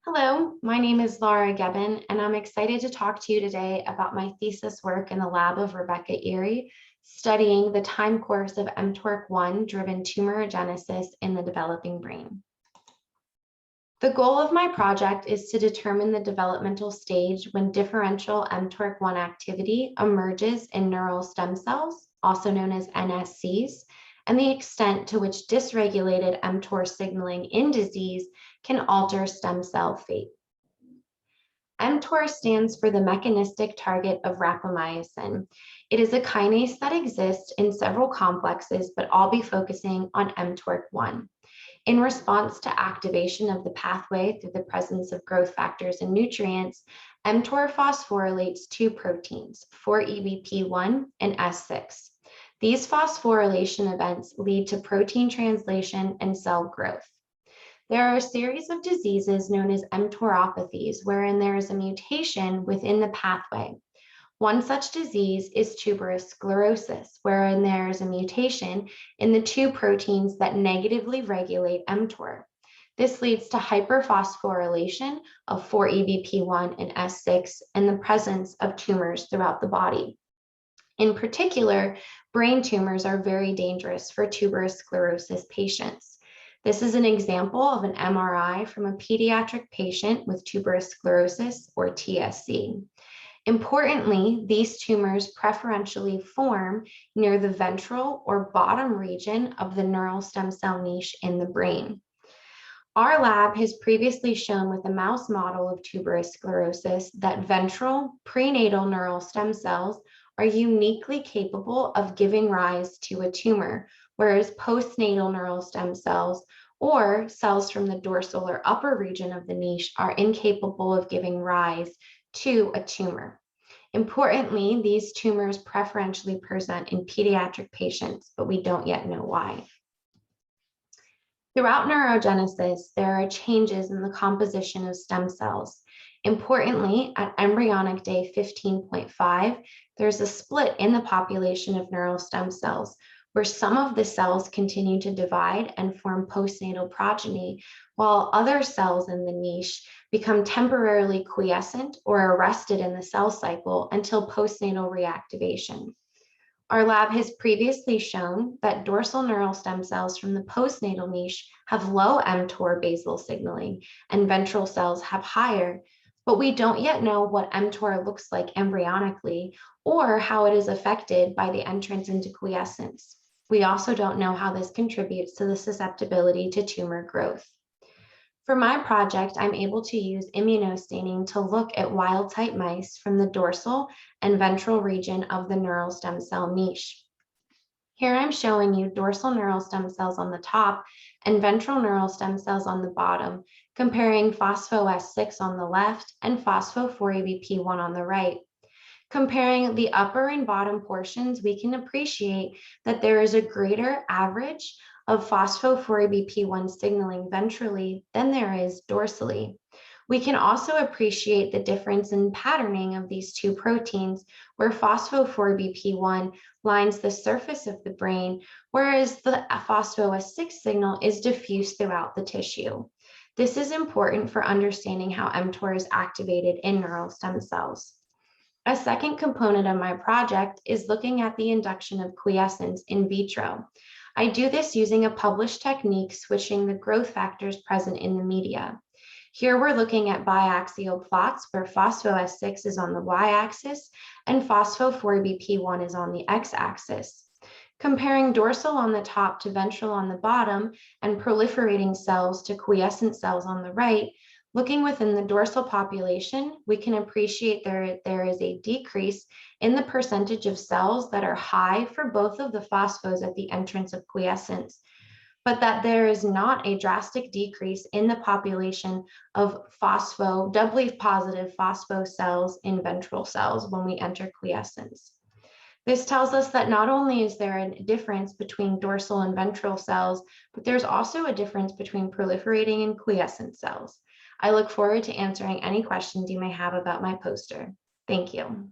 Hello, my name is Laura Geben, and I'm excited to talk to you today about my thesis work in the lab of Rebecca Erie, studying the time course of mTORC1 driven tumorigenesis in the developing brain. The goal of my project is to determine the developmental stage when differential mTORC1 activity emerges in neural stem cells, also known as NSCs, and the extent to which dysregulated mTOR signaling in disease can alter stem cell fate. mTOR stands for the mechanistic target of rapamycin. It is a kinase that exists in several complexes, but I'll be focusing on mTORC1. In response to activation of the pathway through the presence of growth factors and nutrients, mTOR phosphorylates two proteins, 4EBP1 and S6. These phosphorylation events lead to protein translation and cell growth. There are a series of diseases known as mTORopathies, wherein there is a mutation within the pathway. One such disease is tuberous sclerosis, wherein there is a mutation in the two proteins that negatively regulate mTOR. This leads to hyperphosphorylation of 4EBP1 and S6 and the presence of tumors throughout the body. In particular, brain tumors are very dangerous for tuberous sclerosis patients. This is an example of an MRI from a pediatric patient with tuberous sclerosis, or TSC. Importantly, these tumors preferentially form near the ventral or bottom region of the neural stem cell niche in the brain. Our lab has previously shown with a mouse model of tuberous sclerosis that ventral prenatal neural stem cells are uniquely capable of giving rise to a tumor, whereas postnatal neural stem cells or cells from the dorsal or upper region of the niche are incapable of giving rise to a tumor. Importantly, these tumors preferentially present in pediatric patients, but we don't yet know why. Throughout neurogenesis, there are changes in the composition of stem cells. Importantly, at embryonic day 15.5, there's a split in the population of neural stem cells, where some of the cells continue to divide and form postnatal progeny, while other cells in the niche become temporarily quiescent or arrested in the cell cycle until postnatal reactivation. Our lab has previously shown that dorsal neural stem cells from the postnatal niche have low mTOR basal signaling and ventral cells have higher, but we don't yet know what mTOR looks like embryonically or how it is affected by the entrance into quiescence. We also don't know how this contributes to the susceptibility to tumor growth. For my project, I'm able to use immunostaining to look at wild-type mice from the dorsal and ventral region of the neural stem cell niche. Here I'm showing you dorsal neural stem cells on the top and ventral neural stem cells on the bottom, comparing phospho-S6 on the left and phospho-4EBP1 on the right. Comparing the upper and bottom portions, we can appreciate that there is a greater average of phospho-4EBP1 signaling ventrally than there is dorsally. We can also appreciate the difference in patterning of these two proteins, where phospho-4EBP1 lines the surface of the brain, whereas the phospho-S6 signal is diffuse throughout the tissue. This is important for understanding how mTOR is activated in neural stem cells. A second component of my project is looking at the induction of quiescence in vitro. I do this using a published technique switching the growth factors present in the media. Here we're looking at biaxial plots where phospho-S6 is on the y-axis and phospho-4EBP1 is on the x-axis. Comparing dorsal on the top to ventral on the bottom and proliferating cells to quiescent cells on the right, looking within the dorsal population, we can appreciate there is a decrease in the percentage of cells that are high for both of the phosphos at the entrance of quiescence, but that there is not a drastic decrease in the population of doubly positive phospho cells in ventral cells when we enter quiescence. This tells us that not only is there a difference between dorsal and ventral cells, but there's also a difference between proliferating and quiescent cells. I look forward to answering any questions you may have about my poster. Thank you.